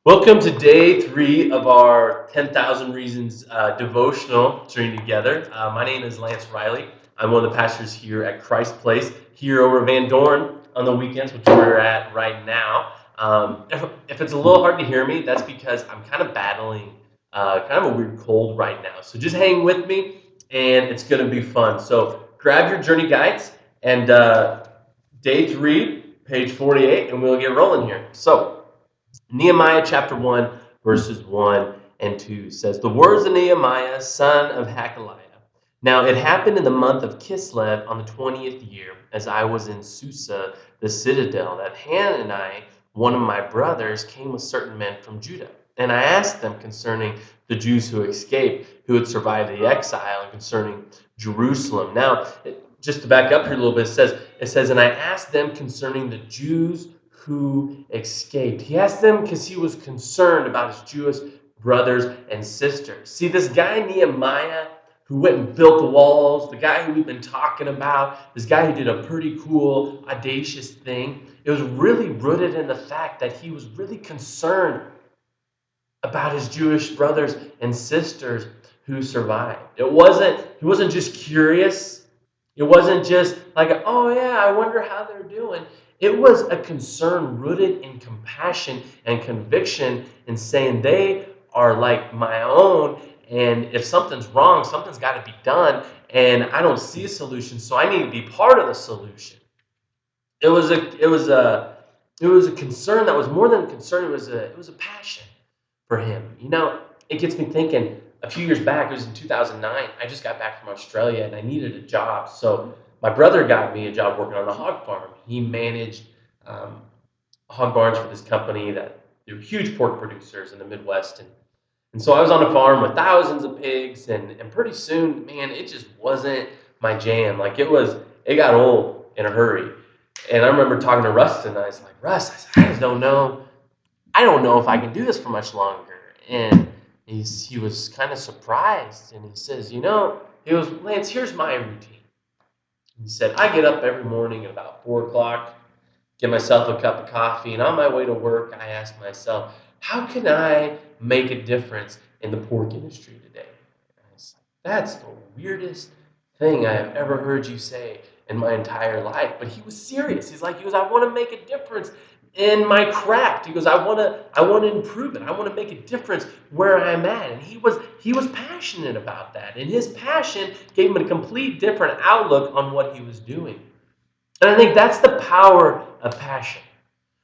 Welcome to day 3 of our 10,000 Reasons devotional journey together. My name is Lance Riley. I'm one of the pastors here at Christ Place, here over Van Dorn on the weekends, which we're at right now. If it's a little hard to hear me, that's because I'm kind of battling kind of a weird cold right now. So just hang with me, and it's going to be fun. So grab your journey guides and day 3, page 48, and we'll get rolling here. So, Nehemiah chapter 1, verses 1 and 2 says, The words of Nehemiah, son of Hakaliah. Now it happened in the month of Kislev on the 20th year, as I was in Susa, the citadel, that Hanani, one of my brothers, came with certain men from Judah. And I asked them concerning the Jews who escaped, who had survived the exile, and concerning Jerusalem. Now, just to back up here a little bit, it says, and I asked them concerning the Jews who escaped. He asked them because he was concerned about his Jewish brothers and sisters. See, this guy Nehemiah, who went and built the walls, the guy who we've been talking about, this guy who did a pretty cool, audacious thing, it was really rooted in the fact that he was really concerned about his Jewish brothers and sisters who survived. He wasn't just curious. It wasn't just like, oh yeah, I wonder how they're doing. It was a concern rooted in compassion and conviction in saying they are like my own, and if something's wrong, something's got to be done, and I don't see a solution, so I need to be part of the solution. It was a concern that was more than a concern. It was a passion for him. It gets me thinking. A few years back, it was in 2009. I just got back from Australia and I needed a job. So my brother got me a job working on a hog farm. He managed hog barns for this company that they're huge pork producers in the Midwest. And so I was on a farm with thousands of pigs, and pretty soon, man, it just wasn't my jam. It got old in a hurry. And I remember talking to Rustin, and I was like, Russ, I said, I just don't know. I don't know if I can do this for much longer. And he was kind of surprised, and he says, Lance, here's my routine. He said, I get up every morning at about 4 o'clock, get myself a cup of coffee, and on my way to work, I ask myself, how can I make a difference in the pork industry today? And I was like, that's the weirdest thing I have ever heard you say in my entire life. But he was serious. He goes, I want to make a difference in my craft. He goes, I want to improve it. I want to make a difference where I'm at. And he was passionate about that. And his passion gave him a complete different outlook on what he was doing. And I think that's the power of passion.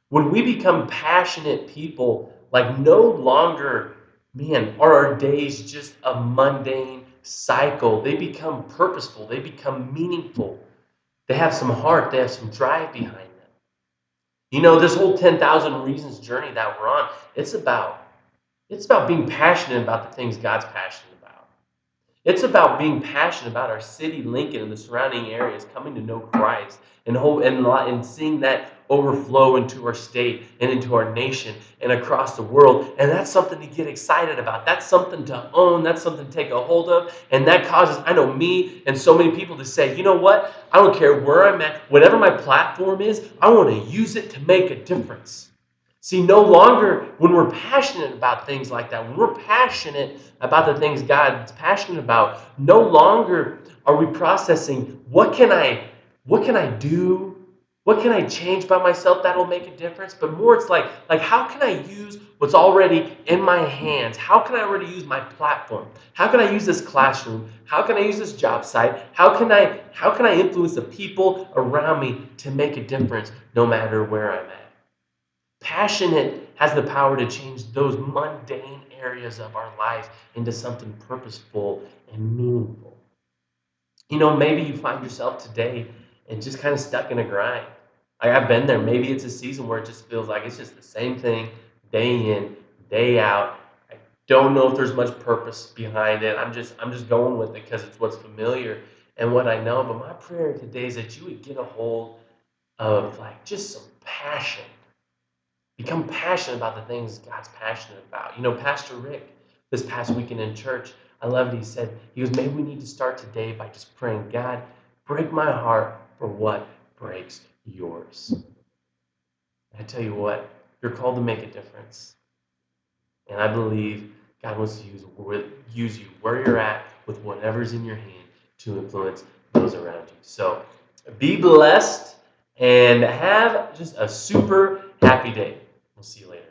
When we become passionate people, like no longer, man, are our days just a mundane cycle. They become purposeful. They become meaningful. They have some heart. They have some drive behind them. This whole 10,000 Reasons journey that we're on, it's about being passionate about the things God's passionate about. It's about being passionate about our city, Lincoln, and the surrounding areas coming to know Christ and seeing that overflow into our state and into our nation and across the world. And that's something to get excited about. That's something to own. That's something to take a hold of. And that causes, I know, me and so many people to say, you know what? I don't care where I'm at. Whatever my platform is, I want to use it to make a difference. See, no longer when we're passionate about things like that, when we're passionate about the things God's passionate about, no longer are we processing, what can I do? What can I change by myself that'll make a difference? But more it's like how can I use what's already in my hands? How can I already use my platform? How can I use this classroom? How can I use this job site? How can I influence the people around me to make a difference no matter where I'm at? Passionate has the power to change those mundane areas of our life into something purposeful and meaningful. Maybe you find yourself today and just kind of stuck in a grind. I've been there. Maybe it's a season where it just feels like it's just the same thing day in, day out. I don't know if there's much purpose behind it. I'm just going with it because it's what's familiar and what I know. But my prayer today is that you would get a hold of just some passion. Become passionate about the things God's passionate about. Pastor Rick, this past weekend in church, I loved it. He goes, maybe we need to start today by just praying, God, break my heart for what breaks yours. And I tell you what, you're called to make a difference. And I believe God wants to use you where you're at with whatever's in your hand to influence those around you. So be blessed and have just a super happy day. We'll see you later.